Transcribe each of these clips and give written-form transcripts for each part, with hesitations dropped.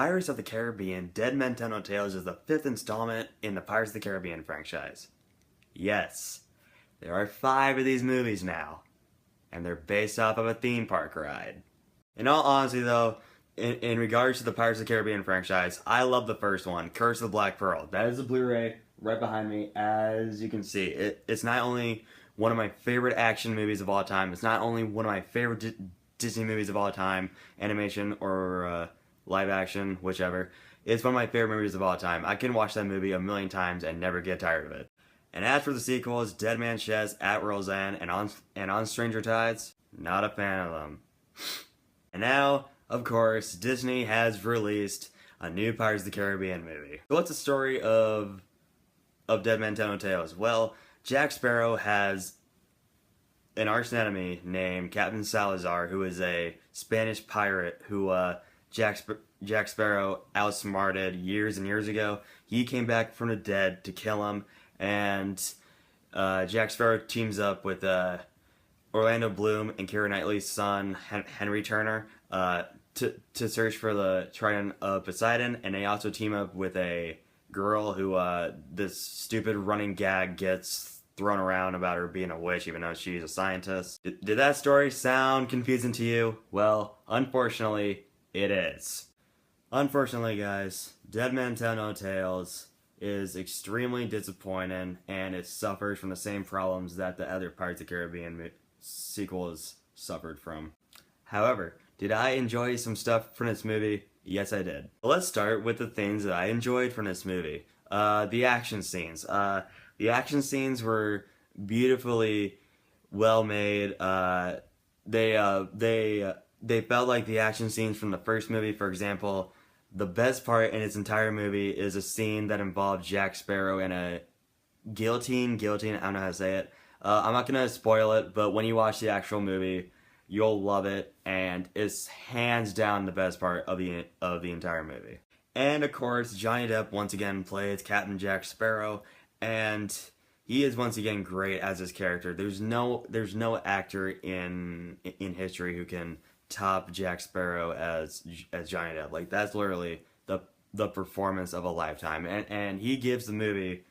Pirates of the Caribbean Dead Men Tell No Tales is the 5th installment in the Pirates of the Caribbean franchise. Yes, there are 5 of these movies now, and they're based off of a theme park ride. In all honesty though, in regards to the Pirates of the Caribbean franchise, I love the first one, Curse of the Black Pearl. That is a Blu-ray right behind me, as you can see. It's not only one of my favorite action movies of all time, it's not only one of my favorite Disney movies of all time, animation or live action, whichever. It's one of my favorite movies of all time. I can watch that movie a million times and never get tired of it. And as for the sequels, Dead Man Shez, At Roseanne, and on Stranger Tides, not a fan of them. And now, of course, Disney has released a new Pirates of the Caribbean movie. So what's the story of Dead Man Tell No Tales? Well, Jack Sparrow has an arch enemy named Captain Salazar, who is a Spanish pirate who Jack Sparrow outsmarted years and years ago. He came back from the dead to kill him, and Jack Sparrow teams up with Orlando Bloom and Keira Knightley's son, Henry Turner, to search for the Trident of Poseidon, and they also team up with a girl who this stupid running gag gets thrown around about her being a witch even though she's a scientist. Did that story sound confusing to you? Well, unfortunately, it is. Unfortunately, guys, Dead Men Tell No Tales is extremely disappointing, and it suffers from the same problems that the other Pirates of the Caribbean sequels suffered from. However, did I enjoy some stuff from this movie? Yes, I did. Let's start with the things that I enjoyed from this movie. The action scenes. The action scenes were beautifully well made. They felt like the action scenes from the first movie. For example, the best part in its entire movie is a scene that involved Jack Sparrow and a guillotine, I don't know how to say it. I'm not gonna spoil it, but when you watch the actual movie, you'll love it, and it's hands down the best part of the entire movie. And of course, Johnny Depp once again plays Captain Jack Sparrow, and he is once again great as his character. There's no actor in history who can top Jack Sparrow as Johnny Depp. Like, that's literally the performance of a lifetime, and he gives the movie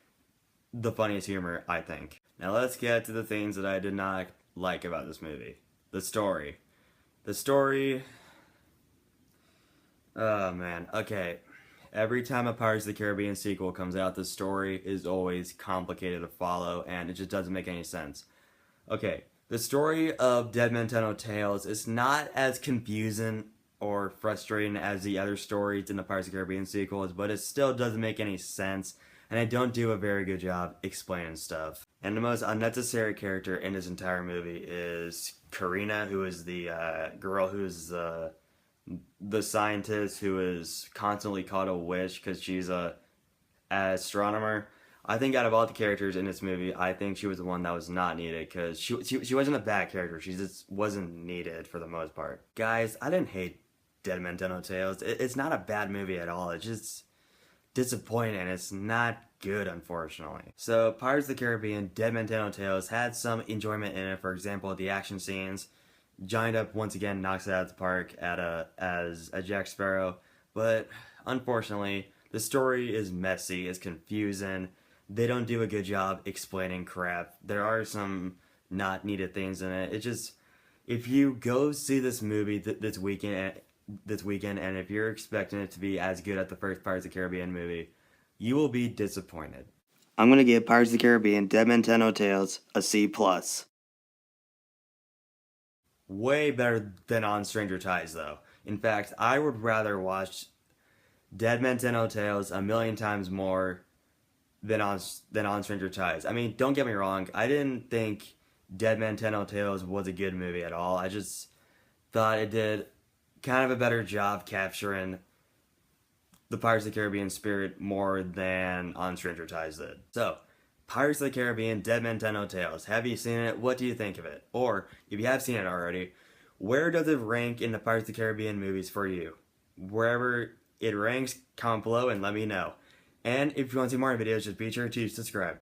the funniest humor, I think. Now let's get to the things that I did not like about this movie. The story. Oh man, okay. Every time a Pirates of the Caribbean sequel comes out, the story is always complicated to follow, and it just doesn't make any sense. Okay, the story of Dead Men Tell No Tales is not as confusing or frustrating as the other stories in the Pirates of the Caribbean sequels, but it still doesn't make any sense, and they don't do a very good job explaining stuff. And the most unnecessary character in this entire movie is Karina, who is the girl who's the scientist who is constantly called a witch because she's an astronomer. I think out of all the characters in this movie, I think she was the one that was not needed, because she wasn't a bad character. She just wasn't needed for the most part. Guys, I didn't hate Dead Men Tell No Tales. It's not a bad movie at all. It's just disappointing. It's not good, unfortunately. So, Pirates of the Caribbean Dead Men Tell No Tales had some enjoyment in it. For example, the action scenes. Johnny Depp once again knocks it out of the park as Jack Sparrow, but unfortunately, the story is messy, it's confusing, they don't do a good job explaining crap, there are some not needed things in it. It just, if you go see this movie this weekend, and if you're expecting it to be as good as the first Pirates of the Caribbean movie, you will be disappointed. I'm gonna give Pirates of the Caribbean Dead Men Tell No Tales a C+. Way better than On Stranger Tides, though. In fact, I would rather watch Dead Men Tell No Tales a million times more than on Stranger Tides. I mean, don't get me wrong, I didn't think Dead Men Tell No Tales was a good movie at all. I just thought it did kind of a better job capturing the Pirates of the Caribbean spirit more than On Stranger Tides did. So, Pirates of the Caribbean Dead Men Tell No Tales. Have you seen it? What do you think of it? Or, if you have seen it already, where does it rank in the Pirates of the Caribbean movies for you? Wherever it ranks, comment below and let me know. And if you want to see more videos, just be sure to subscribe.